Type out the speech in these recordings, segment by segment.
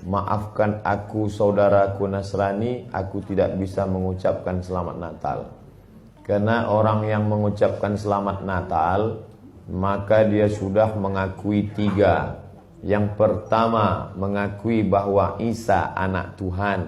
maafkan aku saudaraku Nasrani, aku tidak bisa mengucapkan selamat Natal. Karena orang yang mengucapkan selamat Natal, maka dia sudah mengakui tiga. Yang pertama, mengakui bahwa Isa anak Tuhan.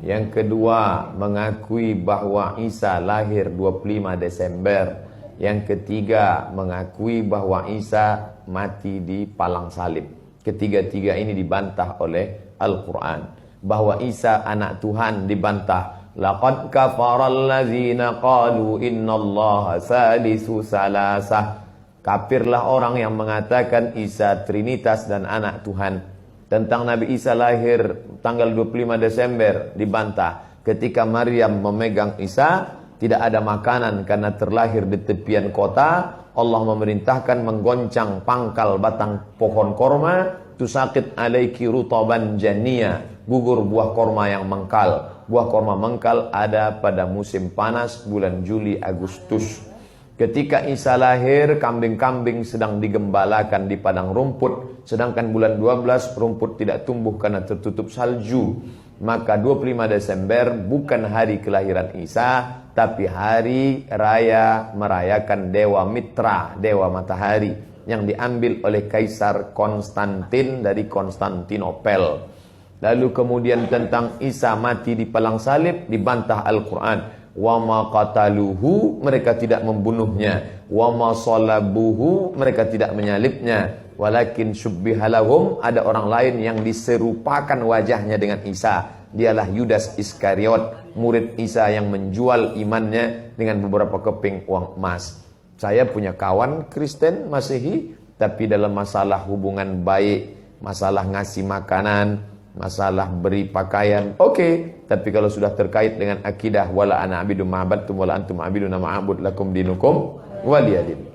Yang kedua, mengakui bahwa Isa lahir 25 Desember. Yang ketiga, mengakui bahwa Isa mati di palang salib. Ketiga-tiga ini dibantah oleh Al-Quran. Bahwa Isa anak Tuhan dibantah. Laqad kafaral ladzina qalu innallaha salisu salasah. Kafirlah orang yang mengatakan Isa Trinitas dan anak Tuhan. Tentang Nabi Isa lahir tanggal 25 Desember dibantah. Ketika Maryam memegang Isa, tidak ada makanan karena terlahir di tepian kota. Allah memerintahkan menggoncang pangkal batang pohon korma, tusaqit alaiki rutaban jania, gugur buah korma yang mengkal. Buah korma mengkal ada pada musim panas bulan Juli Agustus. Ketika Isa lahir, kambing-kambing sedang digembalakan di padang rumput, sedangkan bulan 12 rumput tidak tumbuh karena tertutup salju. Maka 25 Desember bukan hari kelahiran Isa, tapi hari raya merayakan Dewa Mitra, Dewa Matahari, yang diambil oleh Kaisar Konstantin dari Konstantinopel. Lalu kemudian tentang Isa mati di palang salib dibantah Al-Quran. Wa ma qataluhu, mereka tidak membunuhnya. Wa ma salabuhu, mereka tidak menyalibnya. Walakin syubbihalahum, ada orang lain yang diserupakan wajahnya dengan Isa. Dialah Yudas Iskariot, murid Isa yang menjual imannya dengan beberapa keping uang emas. Saya punya kawan Kristen Masehi, tapi dalam masalah hubungan baik, masalah ngasih makanan, masalah beri pakaian, oke. Tapi kalau sudah terkait dengan akidah, wala ana abidu ma'abadtum wala antum abiduna ma'abud lakum dinukum waliyadin.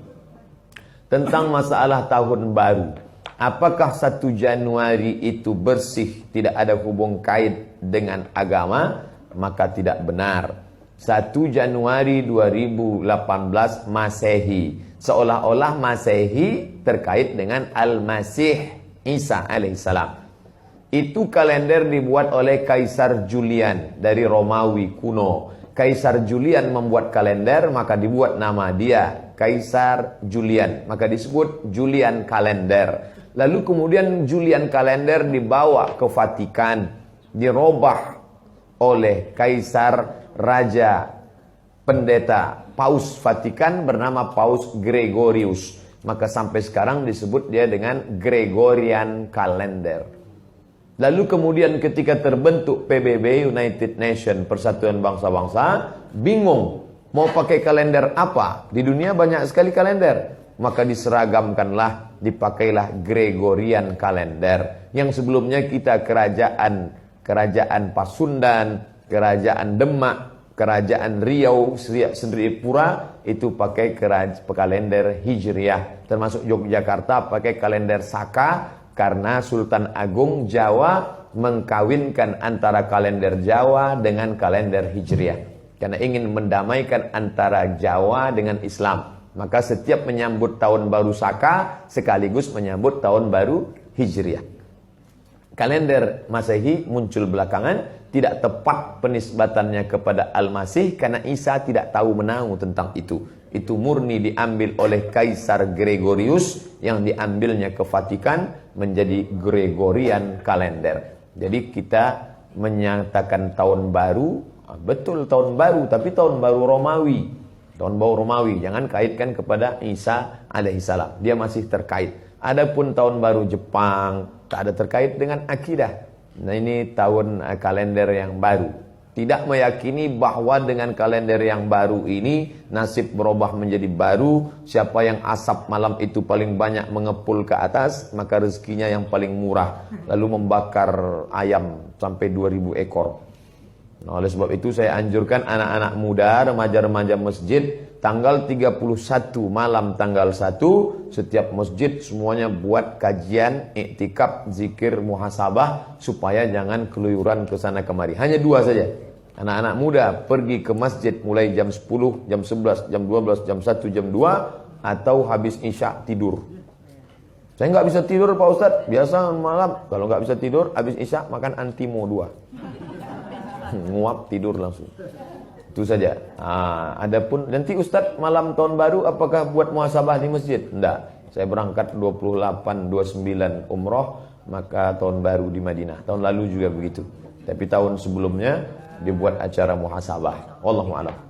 Tentang masalah tahun baru, apakah 1 Januari itu bersih, tidak ada hubung kait dengan agama? Maka tidak benar. 1 Januari 2018 Masehi, seolah-olah Masehi terkait dengan Al-Masih Isa alaihissalam. Itu kalender dibuat oleh Kaisar Julian dari Romawi kuno. Kaisar Julian membuat kalender, maka dibuat nama dia Kaisar Julian, maka disebut Julian kalender. Lalu kemudian Julian kalender dibawa ke Vatikan, dirobah oleh Kaisar Raja Pendeta Paus Vatikan bernama Paus Gregorius. Maka sampai sekarang disebut dia dengan Gregorian kalender. Lalu kemudian ketika terbentuk PBB, United Nation, Persatuan Bangsa-Bangsa, bingung mau pakai kalender apa? Di dunia banyak sekali kalender. Maka diseragamkanlah, dipakailah Gregorian kalender. Yang sebelumnya kita kerajaan Pasundan, kerajaan Demak, kerajaan Riau, Sendripura itu pakai kalender Hijriah. Termasuk Yogyakarta pakai kalender Saka, karena Sultan Agung Jawa mengkawinkan antara kalender Jawa dengan kalender Hijriah. Karena ingin mendamaikan antara Jawa dengan Islam. Maka setiap menyambut tahun baru Saka sekaligus menyambut tahun baru Hijriah. Kalender Masehi muncul belakangan, tidak tepat penisbatannya kepada Al-Masih karena Isa tidak tahu menahu tentang itu. Itu murni diambil oleh Kaisar Gregorius yang diambilnya ke Vatikan menjadi Gregorian kalender. Jadi kita menyatakan tahun baru, betul tahun baru, tapi tahun baru Romawi. Tahun baru Romawi, jangan kaitkan kepada Isa alaihissalam. Dia masih terkait. Adapun tahun baru Jepang, tak ada terkait dengan akidah. Nah ini tahun kalender yang baru. Tidak meyakini bahwa dengan kalender yang baru ini nasib berubah menjadi baru. Siapa yang asap malam itu paling banyak mengepul ke atas, maka rezekinya yang paling murah. Lalu membakar ayam sampai 2000 ekor. Nah, oleh sebab itu saya anjurkan anak-anak muda, remaja-remaja masjid, tanggal 31 malam tanggal 1 setiap masjid semuanya buat kajian, iktikaf, zikir, muhasabah supaya jangan keluyuran ke sana kemari. Hanya 2 saja. Anak-anak muda pergi ke masjid mulai jam 10, jam 11, jam 12, jam 1, jam 2 atau habis isya tidur. Saya nggak bisa tidur Pak Ustadz. Biasa malam kalau nggak bisa tidur, habis isya makan Antimo 2. Nguap tidur langsung. Itu saja. Adapun nanti Ustadz malam tahun baru apakah buat muhasabah di masjid? Enggak. Saya berangkat 28, 29 umroh, maka tahun baru di Madinah. Tahun lalu juga begitu. Tapi tahun sebelumnya dibuat acara muhasabah. Wallahu a'lam.